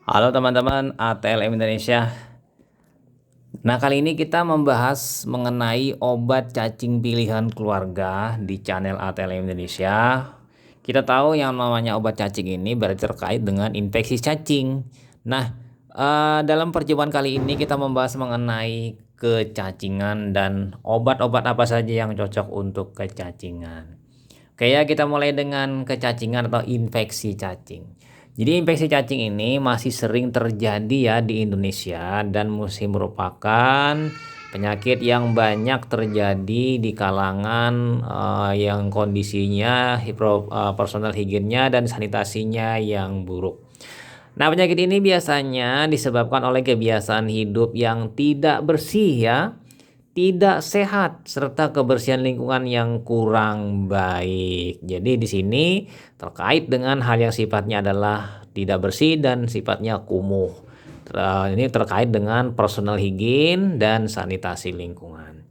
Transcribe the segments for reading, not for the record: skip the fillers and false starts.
Halo teman-teman ATLM Indonesia. Nah, kali ini kita membahas mengenai obat cacing pilihan keluarga di channel ATLM Indonesia. Kita tahu yang namanya obat cacing ini berarti terkait dengan infeksi cacing. Nah, dalam percobaan kali ini kita membahas mengenai kecacingan dan obat-obat apa saja yang cocok untuk kecacingan. Oke ya, kita mulai dengan kecacingan atau infeksi cacing. Jadi infeksi cacing ini masih sering terjadi ya di Indonesia dan masih merupakan penyakit yang banyak terjadi di kalangan yang kondisinya personal higiennya dan sanitasinya yang buruk. Nah, penyakit ini biasanya disebabkan oleh kebiasaan hidup yang tidak bersih ya, tidak sehat, serta kebersihan lingkungan yang kurang baik. Jadi di sini terkait dengan hal yang sifatnya adalah tidak bersih dan sifatnya kumuh. Ini terkait dengan personal hygiene dan sanitasi lingkungan.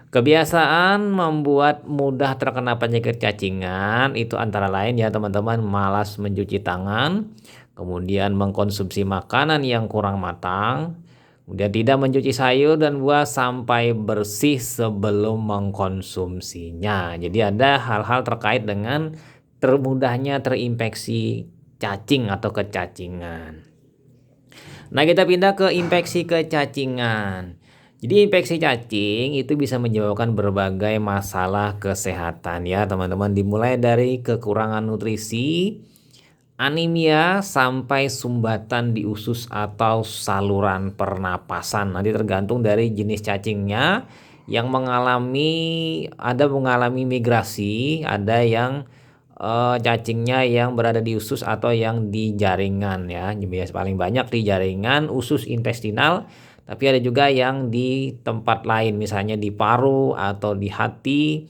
Kebiasaan membuat mudah terkena penyakit cacingan itu antara lain ya teman-teman, malas mencuci tangan, kemudian mengkonsumsi makanan yang kurang matang, kemudian tidak mencuci sayur dan buah sampai bersih sebelum mengkonsumsinya. Jadi ada hal-hal terkait dengan termudahnya terinfeksi cacing atau kecacingan. Nah, kita pindah ke infeksi kecacingan. Jadi infeksi cacing itu bisa menyebabkan berbagai masalah kesehatan ya teman-teman. Dimulai dari kekurangan nutrisi, anemia, sampai sumbatan di usus atau saluran pernapasan. Nanti tergantung dari jenis cacingnya yang mengalami migrasi, ada yang cacingnya yang berada di usus atau yang di jaringan ya. Biasanya paling banyak di jaringan usus intestinal, tapi ada juga yang di tempat lain, misalnya di paru atau di hati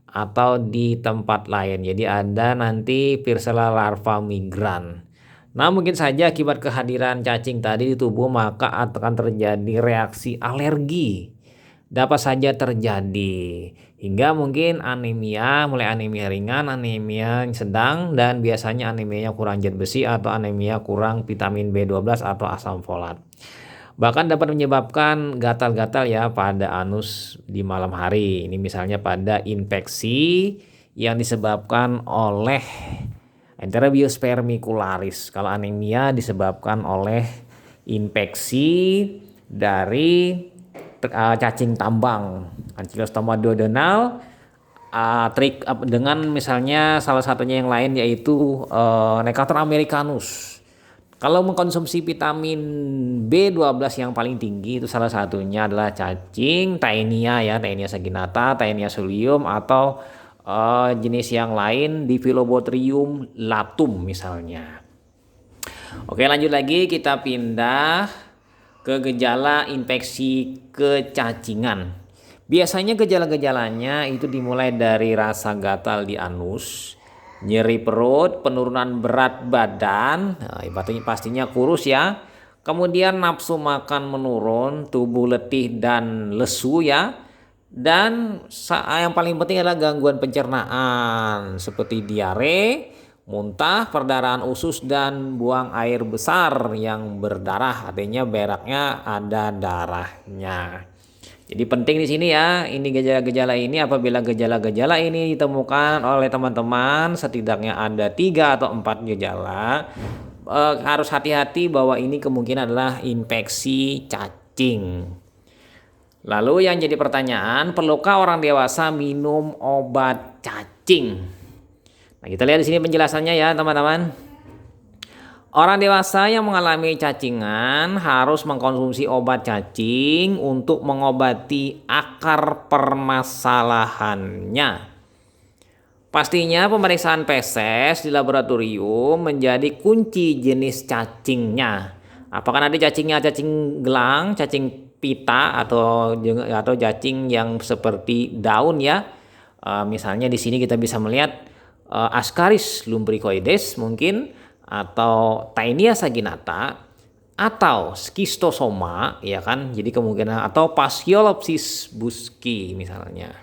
atau di tempat lain. Jadi ada nanti Pirsella larva migran. Nah, mungkin saja akibat kehadiran cacing tadi di tubuh maka akan terjadi reaksi alergi. Dapat saja terjadi hingga mungkin anemia, mulai anemia ringan, anemia sedang, dan biasanya anemianya kurang zat besi atau anemia kurang vitamin B12 atau asam folat. Bahkan dapat menyebabkan gatal-gatal ya pada anus di malam hari. Ini misalnya pada infeksi yang disebabkan oleh Enterobius vermicularis. Kalau anemia disebabkan oleh infeksi dari cacing tambang, Ancylostoma duodenal, dengan misalnya salah satunya yang lain yaitu Necator americanus. Kalau mengkonsumsi vitamin B12 yang paling tinggi itu salah satunya adalah cacing Taenia ya, Taenia saginata, Taenia solium, atau jenis yang lain Diphyllobothrium latum misalnya. Oke, lanjut lagi, kita pindah ke gejala infeksi kecacingan. Biasanya gejala-gejalanya itu dimulai dari rasa gatal di anus, nyeri perut, penurunan berat badan, pastinya kurus ya. Kemudian nafsu makan menurun, tubuh letih dan lesu ya. Dan yang paling penting adalah gangguan pencernaan seperti diare, muntah, perdarahan usus, dan buang air besar yang berdarah, artinya beraknya ada darahnya. Jadi penting di sini ya, ini gejala-gejala ini, apabila gejala-gejala ini ditemukan oleh teman-teman, setidaknya ada 3 atau 4 gejala, harus hati-hati bahwa ini kemungkinan adalah infeksi cacing. Lalu yang jadi pertanyaan, perlukah orang dewasa minum obat cacing? Nah, kita lihat di sini penjelasannya ya, teman-teman. Orang dewasa yang mengalami cacingan harus mengkonsumsi obat cacing untuk mengobati akar permasalahannya. Pastinya pemeriksaan feses di laboratorium menjadi kunci jenis cacingnya. Apakah nanti cacingnya cacing gelang, cacing pita, atau cacing yang seperti daun ya. Misalnya di sini kita bisa melihat Ascaris lumbricoides mungkin, atau Taenia saginata, atau Schistosoma ya kan. Jadi kemungkinan, atau Phaseolopsis buschi misalnya.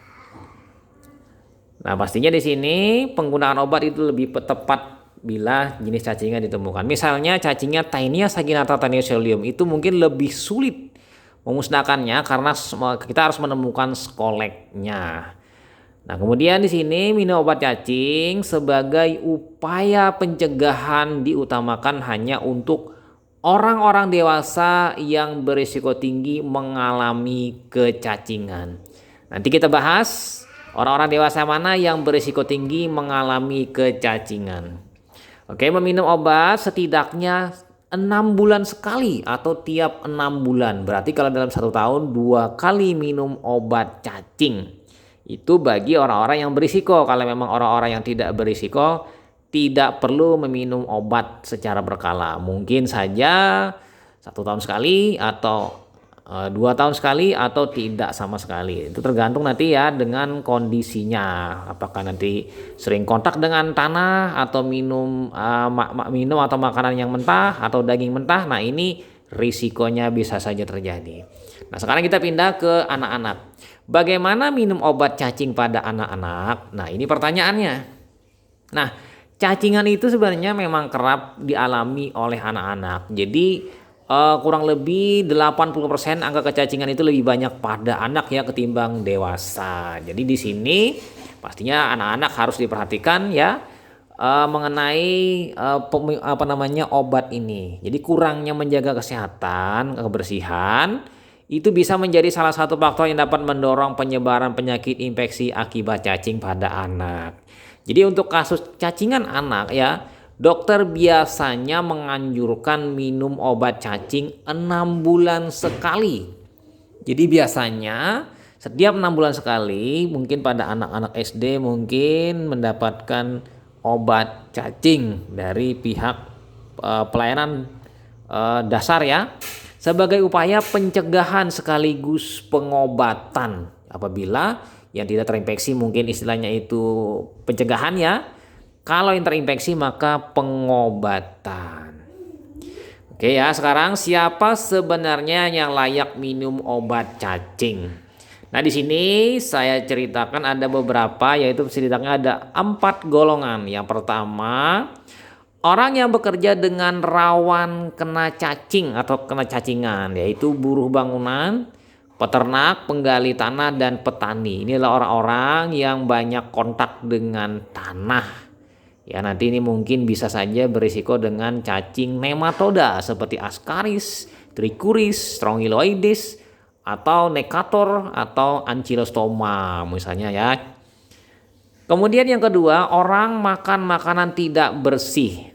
Nah, pastinya di sini penggunaan obat itu lebih tepat bila jenis cacingnya ditemukan. Misalnya cacingnya Taenia saginata Taeniosolium itu mungkin lebih sulit memusnahkannya karena kita harus menemukan skoleknya. Nah, kemudian di sini minum obat cacing sebagai upaya pencegahan diutamakan hanya untuk orang-orang dewasa yang berisiko tinggi mengalami kecacingan. Nanti kita bahas orang-orang dewasa mana yang berisiko tinggi mengalami kecacingan. Oke, meminum obat setidaknya 6 bulan sekali atau tiap 6 bulan. Berarti kalau dalam 1 tahun 2 kali minum obat cacing. Itu bagi orang-orang yang berisiko. Kalau memang orang-orang yang tidak berisiko, tidak perlu meminum obat secara berkala. Mungkin saja 1 tahun sekali atau 2 tahun sekali atau tidak sama sekali. Itu tergantung nanti ya dengan kondisinya. Apakah nanti sering kontak dengan tanah atau minum atau makanan yang mentah atau daging mentah. Nah, ini risikonya bisa saja terjadi. Nah, sekarang kita pindah ke anak-anak. Bagaimana minum obat cacing pada anak-anak? Nah, ini pertanyaannya. Nah, cacingan itu sebenarnya memang kerap dialami oleh anak-anak. Jadi kurang lebih 80% angka kecacingan itu lebih banyak pada anak ya ketimbang dewasa. Jadi di sini pastinya anak-anak harus diperhatikan ya mengenai obat ini. Jadi kurangnya menjaga kesehatan, kebersihan itu bisa menjadi salah satu faktor yang dapat mendorong penyebaran penyakit infeksi akibat cacing pada anak. Jadi untuk kasus cacingan anak ya, dokter biasanya menganjurkan minum obat cacing 6 bulan sekali. Jadi biasanya setiap 6 bulan sekali, mungkin pada anak-anak SD mungkin mendapatkan obat cacing dari pihak pelayanan dasar ya, sebagai upaya pencegahan sekaligus pengobatan apabila yang tidak terinfeksi, mungkin istilahnya itu pencegahan ya. Kalau yang terinfeksi maka pengobatan. Oke ya, sekarang siapa sebenarnya yang layak minum obat cacing? Nah, di sini saya ceritakan ada beberapa, yaitu setidaknya ada 4 golongan. Yang pertama, orang yang bekerja dengan rawan kena cacing atau kena cacingan, yaitu buruh bangunan, peternak, penggali tanah, dan petani. Ini adalah orang-orang yang banyak kontak dengan tanah. Ya, nanti ini mungkin bisa saja berisiko dengan cacing nematoda seperti Ascaris, Trichuris, Strongyloides, atau Necator atau Ankylostoma misalnya ya. Kemudian yang kedua, orang makan makanan tidak bersih.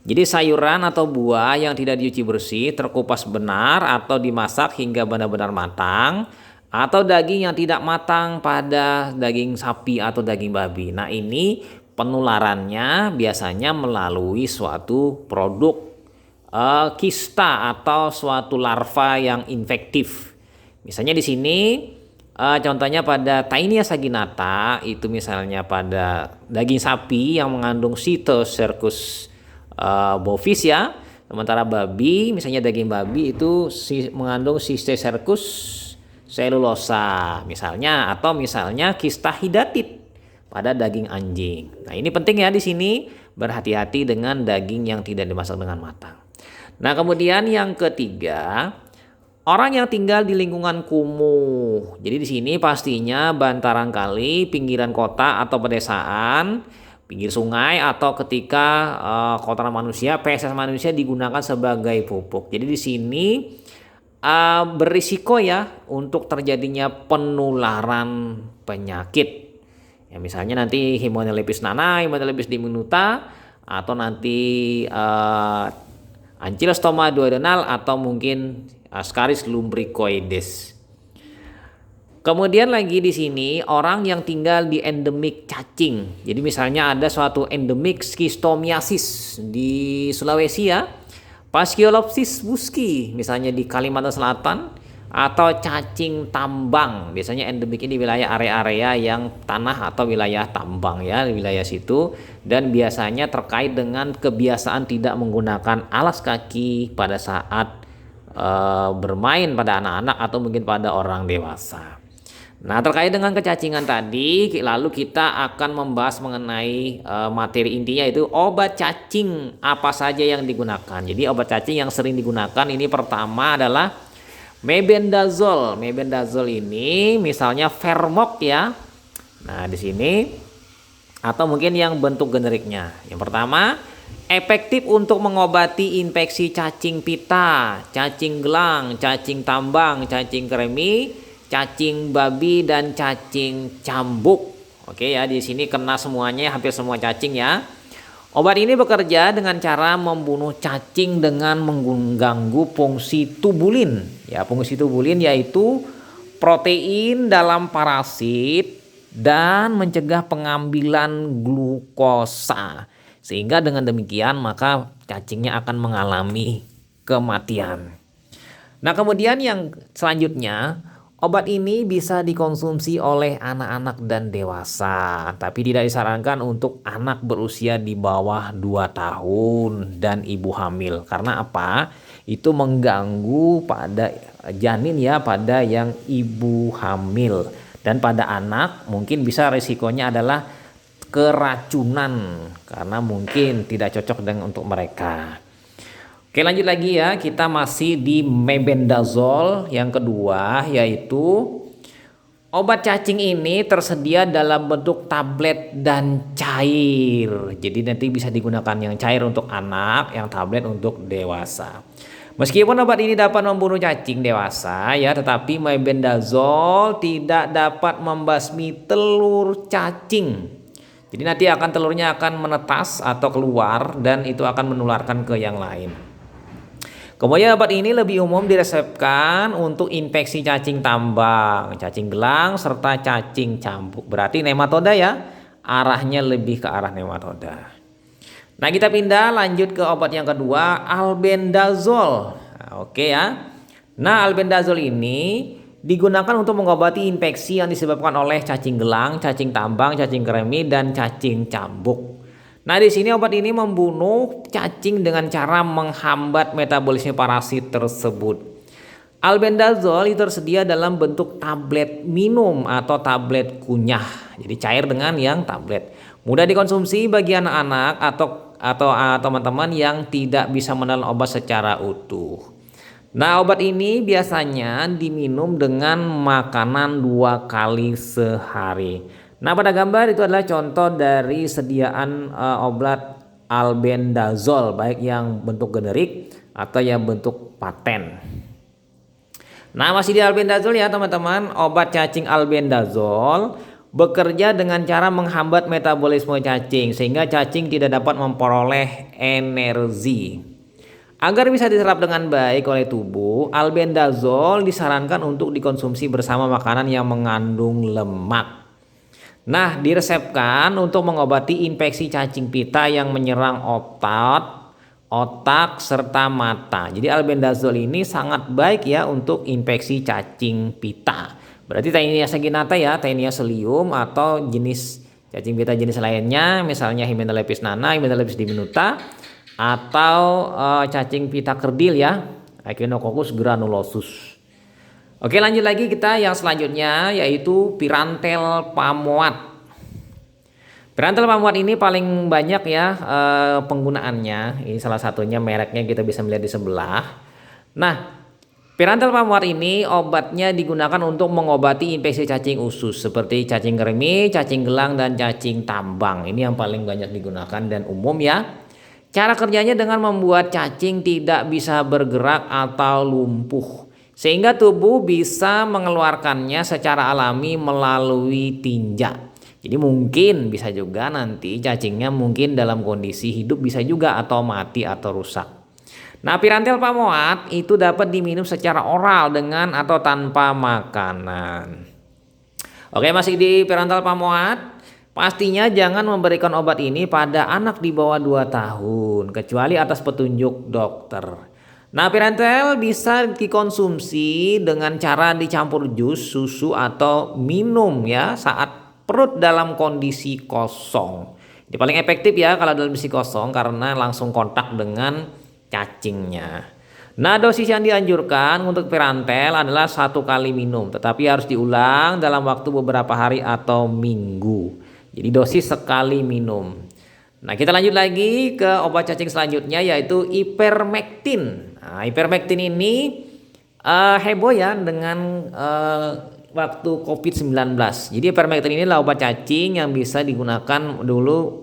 Jadi sayuran atau buah yang tidak dicuci bersih, terkupas benar atau dimasak hingga benar-benar matang, atau daging yang tidak matang pada daging sapi atau daging babi. Nah, ini penularannya biasanya melalui suatu produk kista atau suatu larva yang infektif. Misalnya di sini contohnya pada Taenia saginata, itu misalnya pada daging sapi yang mengandung Cysticercus bovis ya. Sementara babi, misalnya daging babi itu mengandung Cysticercus cellulosa misalnya, atau misalnya kista hidatid pada daging anjing. Nah, ini penting ya di sini, berhati-hati dengan daging yang tidak dimasak dengan matang. Nah, kemudian yang ketiga, orang yang tinggal di lingkungan kumuh. Jadi di sini pastinya bantaran kali, pinggiran kota atau pedesaan, pinggir sungai, atau ketika kotoran manusia, feses manusia digunakan sebagai pupuk. Jadi di sini berisiko ya untuk terjadinya penularan penyakit. Ya, misalnya nanti Haemophilus nana, Haemophilus diminuta, atau nanti Ankylostoma duodenal, atau mungkin Ascaris lumbricoides. Kemudian lagi di sini orang yang tinggal di endemik cacing. Jadi misalnya ada suatu endemik schistomiasis di Sulawesi ya, Phaseolopsis busci misalnya di Kalimantan Selatan, atau cacing tambang. Biasanya endemik ini wilayah area-area yang tanah atau wilayah tambang ya, di wilayah situ, dan biasanya terkait dengan kebiasaan tidak menggunakan alas kaki pada saat bermain pada anak-anak atau mungkin pada orang dewasa. Nah, terkait dengan kecacingan tadi, lalu kita akan membahas mengenai materi intinya, itu obat cacing apa saja yang digunakan. Jadi obat cacing yang sering digunakan ini pertama adalah mebendazole. Mebendazole ini misalnya Vermox ya. Nah, di sini atau mungkin yang bentuk generiknya. Yang pertama, efektif untuk mengobati infeksi cacing pita, cacing gelang, cacing tambang, cacing kremi, cacing babi dan cacing cambuk. Oke ya, di sini kena semuanya, hampir semua cacing ya. Obat ini bekerja dengan cara membunuh cacing dengan mengganggu fungsi tubulin. Ya, fungsi tubulin yaitu protein dalam parasit dan mencegah pengambilan glukosa. Sehingga dengan demikian maka cacingnya akan mengalami kematian. Nah, kemudian yang selanjutnya, obat ini bisa dikonsumsi oleh anak-anak dan dewasa, tapi tidak disarankan untuk anak berusia di bawah 2 tahun dan ibu hamil. Karena apa? Itu mengganggu pada janin ya, pada yang ibu hamil. Dan pada anak mungkin bisa resikonya adalah keracunan karena mungkin tidak cocok dengan untuk mereka. Oke, lanjut lagi ya, kita masih di mebendazole yang kedua, yaitu obat cacing ini tersedia dalam bentuk tablet dan cair. Jadi nanti bisa digunakan yang cair untuk anak, yang tablet untuk dewasa. Meskipun obat ini dapat membunuh cacing dewasa ya, tetapi mebendazole tidak dapat membasmi telur cacing. Jadi nanti telurnya akan menetas atau keluar dan itu akan menularkan ke yang lain. Kemudian obat ini lebih umum diresepkan untuk infeksi cacing tambang, cacing gelang, serta cacing cambuk. Berarti nematoda ya, arahnya lebih ke arah nematoda. Nah, kita pindah lanjut ke obat yang kedua, albendazole. Nah, oke ya. Nah, albendazole ini digunakan untuk mengobati infeksi yang disebabkan oleh cacing gelang, cacing tambang, cacing kremi, dan cacing cambuk. Nah, di sini obat ini membunuh cacing dengan cara menghambat metabolisme parasit tersebut. Albendazole itu tersedia dalam bentuk tablet minum atau tablet kunyah. Jadi cair dengan yang tablet. Mudah dikonsumsi bagi anak-anak atau teman-teman yang tidak bisa menelan obat secara utuh. Nah, obat ini biasanya diminum dengan makanan 2 kali sehari. Nah, pada gambar itu adalah contoh dari sediaan obat albendazole, baik yang bentuk generik atau yang bentuk paten. Nah, masih di albendazole ya teman-teman, obat cacing albendazole bekerja dengan cara menghambat metabolisme cacing sehingga cacing tidak dapat memperoleh energi. Agar bisa diserap dengan baik oleh tubuh, albendazole disarankan untuk dikonsumsi bersama makanan yang mengandung lemak. Nah, diresepkan untuk mengobati infeksi cacing pita yang menyerang otak serta mata. Jadi albendazole ini sangat baik ya untuk infeksi cacing pita. Berarti Taenia saginata ya, Taenia solium atau jenis cacing pita jenis lainnya, misalnya Hymenopus nana, Hymenopus diminuta, atau cacing pita kerdil ya, Echinococcus granulosus. Oke, lanjut lagi kita yang selanjutnya yaitu Pyrantel pamoat. Pyrantel pamoat ini paling banyak ya penggunaannya. Ini salah satunya mereknya kita bisa melihat di sebelah. Nah, Pyrantel pamoat ini obatnya digunakan untuk mengobati infeksi cacing usus seperti cacing kremi, cacing gelang, dan cacing tambang. Ini yang paling banyak digunakan dan umum ya. Cara kerjanya dengan membuat cacing tidak bisa bergerak atau lumpuh, sehingga tubuh bisa mengeluarkannya secara alami melalui tinja. Jadi mungkin bisa juga nanti cacingnya mungkin dalam kondisi hidup bisa juga atau mati atau rusak. Nah, Pyrantel pamoat itu dapat diminum secara oral dengan atau tanpa makanan. Oke, masih di Pyrantel pamoat. Pastinya jangan memberikan obat ini pada anak di bawah 2 tahun kecuali atas petunjuk dokter. Nah, Pyrantel bisa dikonsumsi dengan cara dicampur jus, susu, atau minum ya saat perut dalam kondisi kosong. Ini paling efektif ya kalau dalam kondisi kosong karena langsung kontak dengan cacingnya. Nah, dosis yang dianjurkan untuk Perantel adalah 1 kali minum, tetapi harus diulang dalam waktu beberapa hari atau minggu. Jadi dosis sekali minum. Nah, kita lanjut lagi ke obat cacing selanjutnya yaitu ivermectin. Nah, ivermectin ini heboh ya dengan waktu COVID-19. Jadi ivermectin ini adalah obat cacing yang bisa digunakan dulu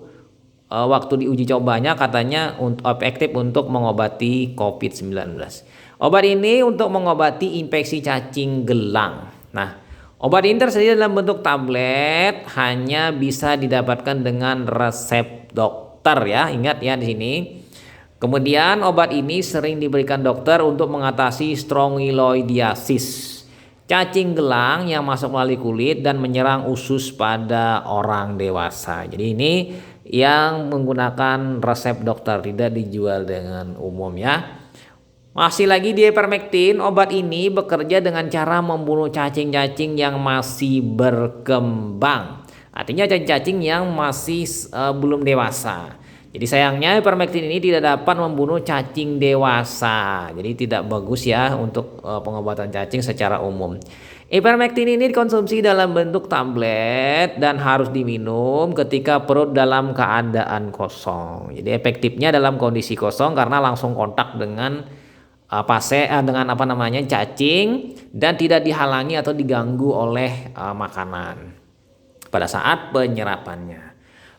waktu diuji cobanya katanya untuk efektif untuk mengobati COVID-19. Obat ini untuk mengobati infeksi cacing gelang. Nah, obat ini tersedia dalam bentuk tablet, hanya bisa didapatkan dengan resep dokter ya. Ingat ya di sini. Kemudian obat ini sering diberikan dokter untuk mengatasi strongyloidiasis, cacing gelang yang masuk melalui kulit dan menyerang usus pada orang dewasa. Jadi ini yang menggunakan resep dokter, tidak dijual dengan umum ya. Masih lagi di ivermectin, obat ini bekerja dengan cara membunuh cacing-cacing yang masih berkembang. Artinya cacing-cacing yang masih belum dewasa. Jadi sayangnya ivermectin ini tidak dapat membunuh cacing dewasa. Jadi tidak bagus ya untuk pengobatan cacing secara umum. Ivermectin ini dikonsumsi dalam bentuk tablet dan harus diminum ketika perut dalam keadaan kosong. Jadi efektifnya dalam kondisi kosong karena langsung kontak dengan cacing dan tidak dihalangi atau diganggu oleh makanan pada saat penyerapannya.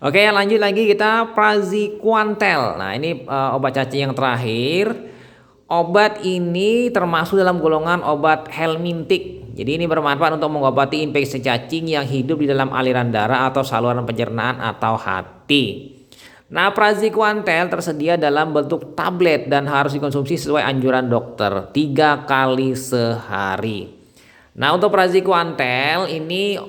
Oke, lanjut lagi kita praziquantel. Nah, ini obat cacing yang terakhir. Obat ini termasuk dalam golongan obat helmintik. Jadi ini bermanfaat untuk mengobati infeksi cacing yang hidup di dalam aliran darah atau saluran pencernaan atau hati. Nah, praziquantel tersedia dalam bentuk tablet dan harus dikonsumsi sesuai anjuran dokter 3 kali sehari. Nah, untuk praziquantel ini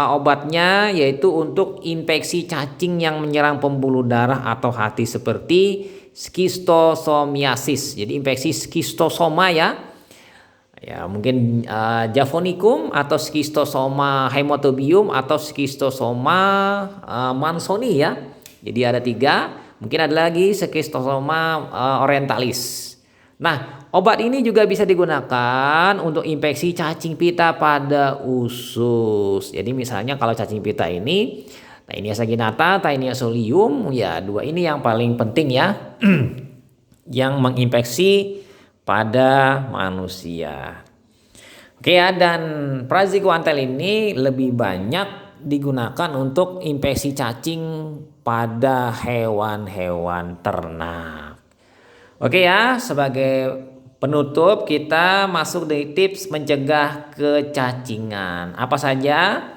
obatnya yaitu untuk infeksi cacing yang menyerang pembuluh darah atau hati seperti skistosomiasis. Jadi infeksi skistosoma ya. Ya, mungkin Javonicum atau Schistosoma hematobium atau Schistosoma mansoni ya. Jadi ada 3, mungkin ada lagi Schistosoma orientalis. Nah, obat ini juga bisa digunakan untuk infeksi cacing pita pada usus. Jadi misalnya kalau cacing pita ini Taenia saginata, Taenia solium, ya 2 ini yang paling penting ya. Yang menginfeksi pada manusia. Oke ya, dan praziquantel ini lebih banyak digunakan untuk infeksi cacing pada hewan-hewan ternak. Oke ya, sebagai penutup kita masuk dari tips mencegah kecacingan. Apa saja?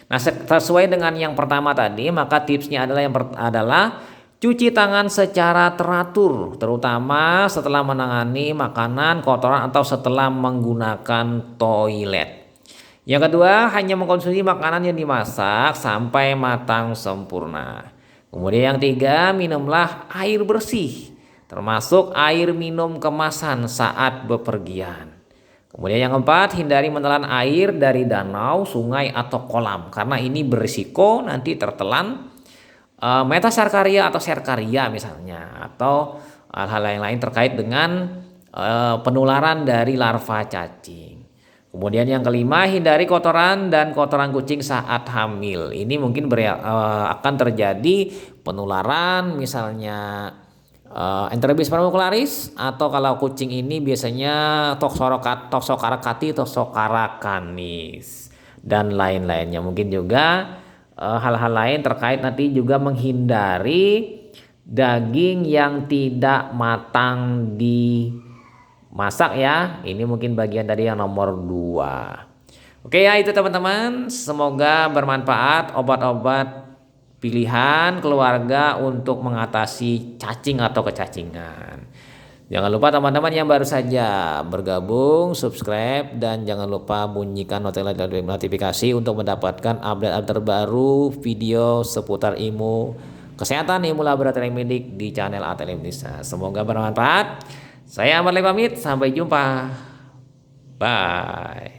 Nah, sesuai dengan yang pertama tadi, maka tipsnya adalah cuci tangan secara teratur, terutama setelah menangani makanan, kotoran atau setelah menggunakan toilet. Yang kedua, hanya mengkonsumsi makanan yang dimasak sampai matang sempurna. Kemudian yang 3, minumlah air bersih, termasuk air minum kemasan saat bepergian. Kemudian yang 4, hindari menelan air dari danau, sungai atau kolam karena ini berisiko nanti tertelan metasarkaria atau serkaria misalnya, atau hal-hal yang lain terkait dengan penularan dari larva cacing. Kemudian yang kelima, hindari kotoran dan kotoran kucing saat hamil. Ini mungkin akan terjadi penularan misalnya Enterobis parvicularis, atau kalau kucing ini biasanya Toxocara cati, Toxocara canis dan lain-lainnya. Mungkin juga hal-hal lain terkait nanti juga menghindari daging yang tidak matang dimasak ya. Ini mungkin bagian dari yang nomor 2. Oke ya, itu teman-teman, semoga bermanfaat obat-obat pilihan keluarga untuk mengatasi cacing atau kecacingan. Jangan lupa teman-teman yang baru saja bergabung, subscribe, dan jangan lupa bunyikan notifikasi untuk mendapatkan update terbaru video seputar ilmu kesehatan, ilmu laboratorium medik di channel ATL Indonesia. Semoga bermanfaat. Saya Ahmad pamit, sampai jumpa. Bye.